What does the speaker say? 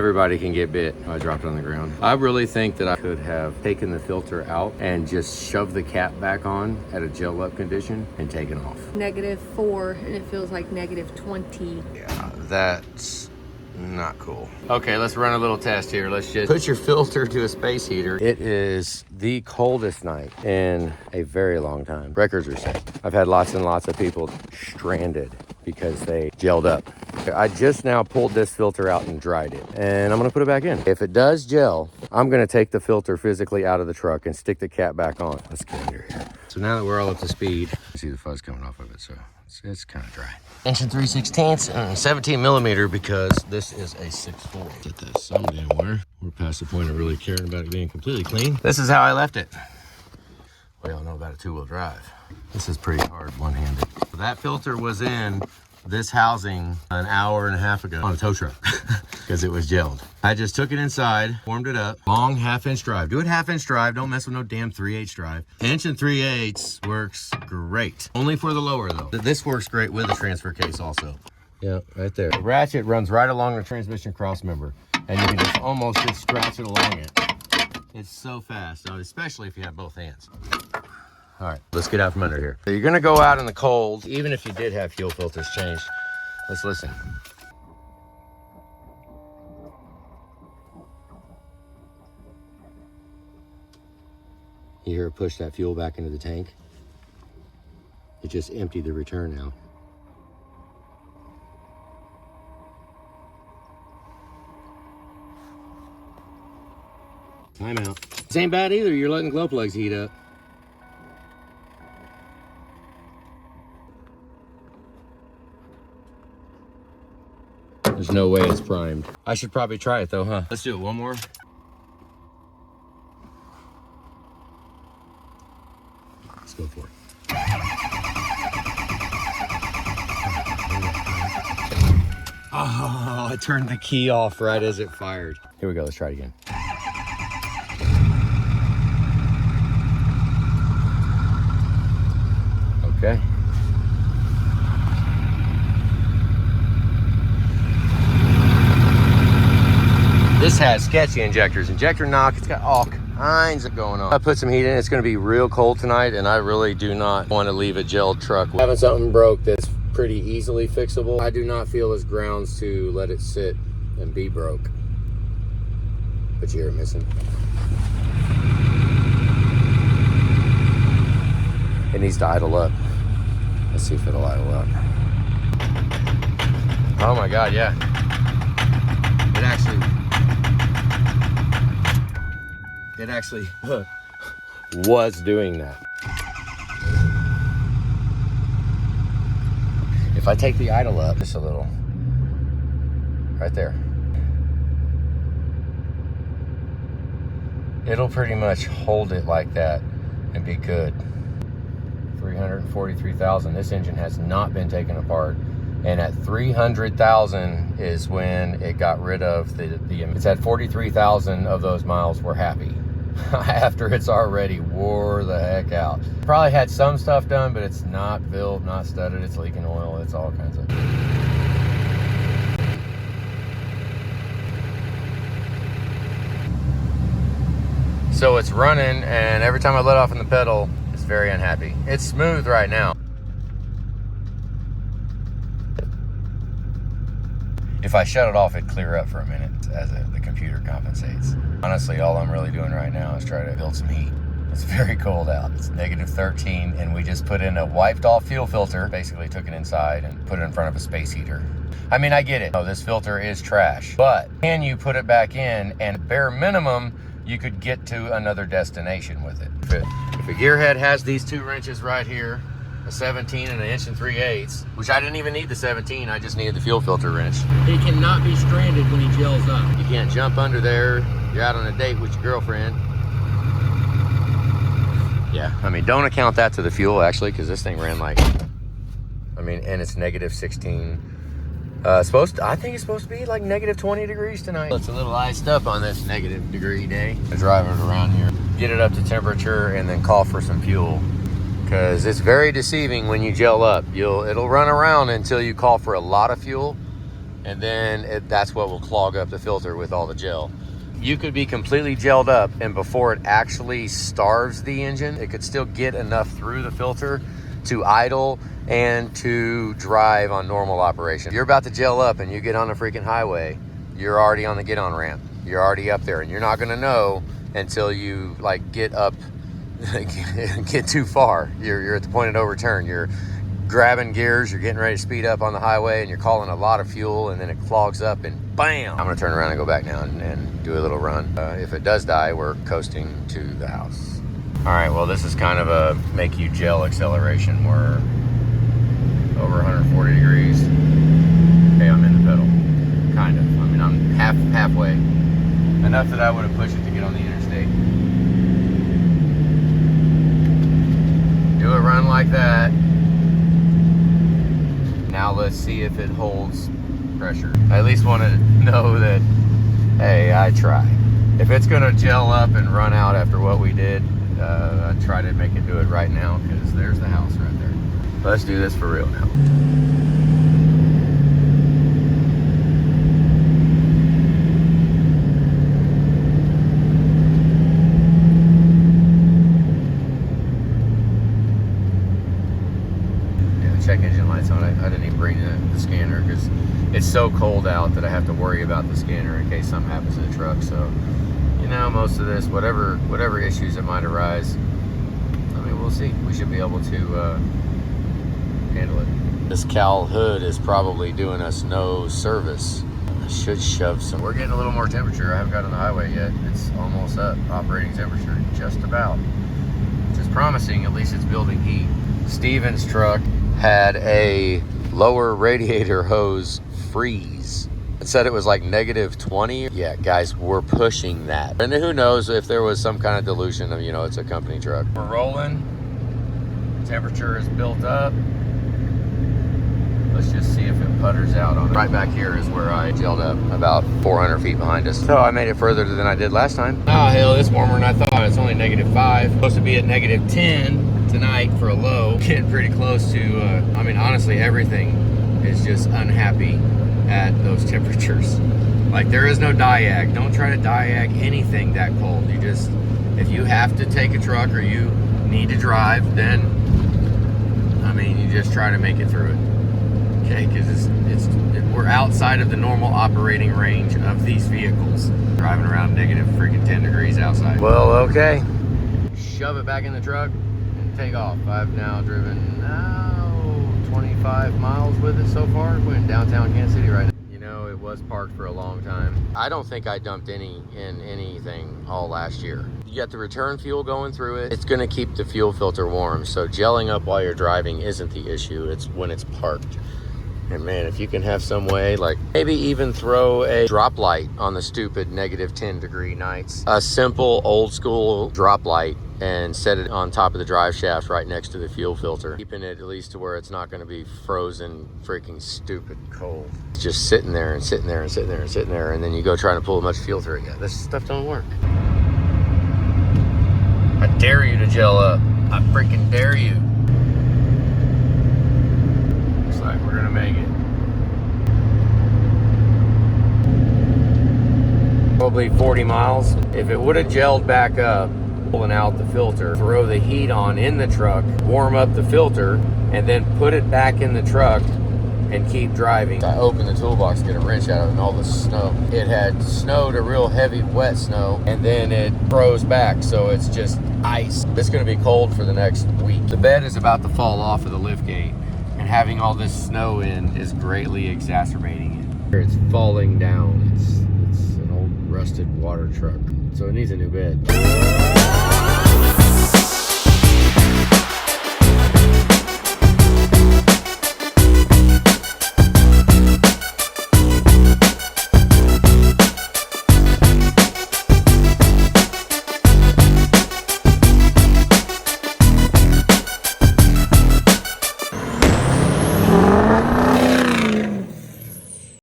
Everybody can get bit. I dropped it on the ground. I really think that I could have taken the filter out and just shoved the cap back on at a gel up condition and taken off. -4 and it feels like -20. Yeah, that's not cool. Okay, let's run a little test here. Let's just put your filter to a space heater. It is the coldest night in a very long time. Records are set. I've had lots and lots of people stranded because they gelled up. I just now pulled this filter out and dried it, and I'm gonna put it back in. If it does gel, I'm gonna take the filter physically out of the truck and stick the cap back on. Let's get under here. So now that we're all up to speed, see the fuzz coming off of it, so it's kind of dry. Inch and 3/16 and 17 millimeter because this is a 6.4. Get this somewhere. We're past the point of really caring about it being completely clean. This is how I left it. We all know about a 2-wheel drive. This is pretty hard one-handed. That filter was in this housing an hour and a half ago on a tow truck because it was gelled. I just took it inside, warmed it up. Long 1/2-inch drive. Do it 1/2-inch drive. Don't mess with no damn 3/8 drive. 1 3/8 works great. Only for the lower though. This works great with a transfer case also. Yeah, right there. The ratchet runs right along the transmission cross member, and you can just almost just scratch it along it. It's so fast, especially if you have both hands. All right, let's get out from under here. So you're gonna go out in the cold, even if you did have fuel filters changed. Let's listen. You hear it push that fuel back into the tank? It just emptied the return now. Timeout. This ain't bad either. You're letting the glow plugs heat up. There's no way it's primed. I should probably try it though, huh? Let's do it one more. Let's go for it. Oh, I turned the key off right as it fired. Here we go, let's try it again. Okay. This has sketchy injectors, injector knock, it's got all kinds of going on. I put some heat in, it's gonna be real cold tonight, and I really do not want to leave a gelled truck. Having something broke that's pretty easily fixable, I do not feel as grounds to let it sit and be broke. But you hear it missing. It needs to idle up. Let's see if it'll idle up. Oh my God, yeah. It actually was doing that. If I take the idle up just a little, right there, it'll pretty much hold it like that and be good. 343,000. This engine has not been taken apart. And at 300,000 is when it got rid of the it's at 43,000 of those miles were happy. After it's already wore the heck out. Probably had some stuff done, but it's not built, not studded, it's leaking oil, it's all kinds of. So it's running, and every time I let off on the pedal, it's very unhappy. It's smooth right now. If I shut it off, it'd clear up for a minute as the computer compensates. Honestly, all I'm really doing right now is try to build some heat. It's very cold out. It's -13, and we just put in a wiped off fuel filter, basically took it inside and put it in front of a space heater. I mean, I get it. Oh, this filter is trash, but can you put it back in, and bare minimum, you could get to another destination with it. If a gearhead has these 2 wrenches right here, a 17 and an 1 3/8, which I didn't even need the 17, I just needed the fuel filter wrench. He cannot be stranded when he gels up. You can't jump under there. You're out on a date with your girlfriend. Yeah, I mean, don't account that to the fuel actually, because this thing ran like, I mean, and it's -16. I think it's supposed to be like -20 degrees tonight. It's a little iced up on this -degree day. I drive it around here, get it up to temperature, and then call for some fuel. Because it's very deceiving when you gel up. It'll run around until you call for a lot of fuel, and then that's what will clog up the filter with all the gel. You could be completely gelled up, and before it actually starves the engine, it could still get enough through the filter to idle and to drive on normal operation. You're about to gel up and you get on the freaking highway, you're already on the get-on ramp. You're already up there, and you're not gonna know until you like get up, get too far. You're at the point of no return. You're grabbing gears, you're getting ready to speed up on the highway, and you're calling a lot of fuel, and then it clogs up, and bam! I'm gonna turn around and go back now and do a little run. If it does die, we're coasting to the house. All right, well, this is kind of a make you gel acceleration. We're over 140 degrees. Okay, I'm in the pedal, kind of. I mean, I'm halfway. Enough that I would have pushed it to get on the interstate. Do a run like that. Now let's see if it holds pressure. I at least want to know that, hey, I tried. If it's gonna gel up and run out after what we did, I try to make it do it right now, because there's the house right there. Let's do this for real now. Check engine lights on. I didn't even bring the scanner because it's so cold out that I have to worry about the scanner in case something happens to the truck. So, you know, most of this, whatever issues that might arise, I mean, we'll see. We should be able to handle it. This Cal hood is probably doing us no service. I should shove some. We're getting a little more temperature. I haven't got on the highway yet. It's almost up. Operating temperature, just about. Which is promising. At least it's building heat. Steven's truck had a lower radiator hose freeze. It said it was like -20. Yeah, guys, we're pushing that. And who knows if there was some kind of dilution of, you know, it's a company truck. We're rolling. Temperature is built up. Let's just see if it putters out on it. Right back here is where I gelled up, about 400 feet behind us. So I made it further than I did last time. Oh, hell, it's warmer than I thought. It's only -5. Supposed to be at -10 tonight for a low. Getting pretty close to, I mean, honestly, everything is just unhappy at those temperatures. Like, there is no diag. Don't try to diag anything that cold. You just, if you have to take a truck or you need to drive, then, I mean, you just try to make it through it. Okay, because we're outside of the normal operating range of these vehicles. Driving around -10 degrees outside. Well, okay. Shove it back in the truck. Take off. I've now driven 25 miles with it so far. We're in downtown Kansas City right now. You know, it was parked for a long time. I don't think I dumped anything all last year. You got the return fuel going through it. It's going to keep the fuel filter warm, so gelling up while you're driving isn't the issue. It's when it's parked. And man, if you can have some way, like maybe even throw a drop light on the stupid -10 degree nights. A simple old school drop light, and set it on top of the drive shaft right next to the fuel filter. Keeping it at least to where it's not gonna be frozen freaking stupid cold. It's just sitting there and sitting there and sitting there and sitting there, and then you go trying to pull as much fuel through it. Yeah, this stuff don't work. I dare you to gel up. I freaking dare you. Looks like we're gonna make it. Probably 40 miles. If it would have gelled back up, pulling out the filter, throw the heat on in the truck, warm up the filter, and then put it back in the truck and keep driving. I opened the toolbox to get a wrench out of it, and all the snow. It had snowed, a real heavy wet snow, and then it froze back, so it's just ice. It's gonna be cold for the next week. The bed is about to fall off of the lift gate, and having all this snow in is greatly exacerbating it. It's falling down. It's an old rusted water truck, so it needs a new bed.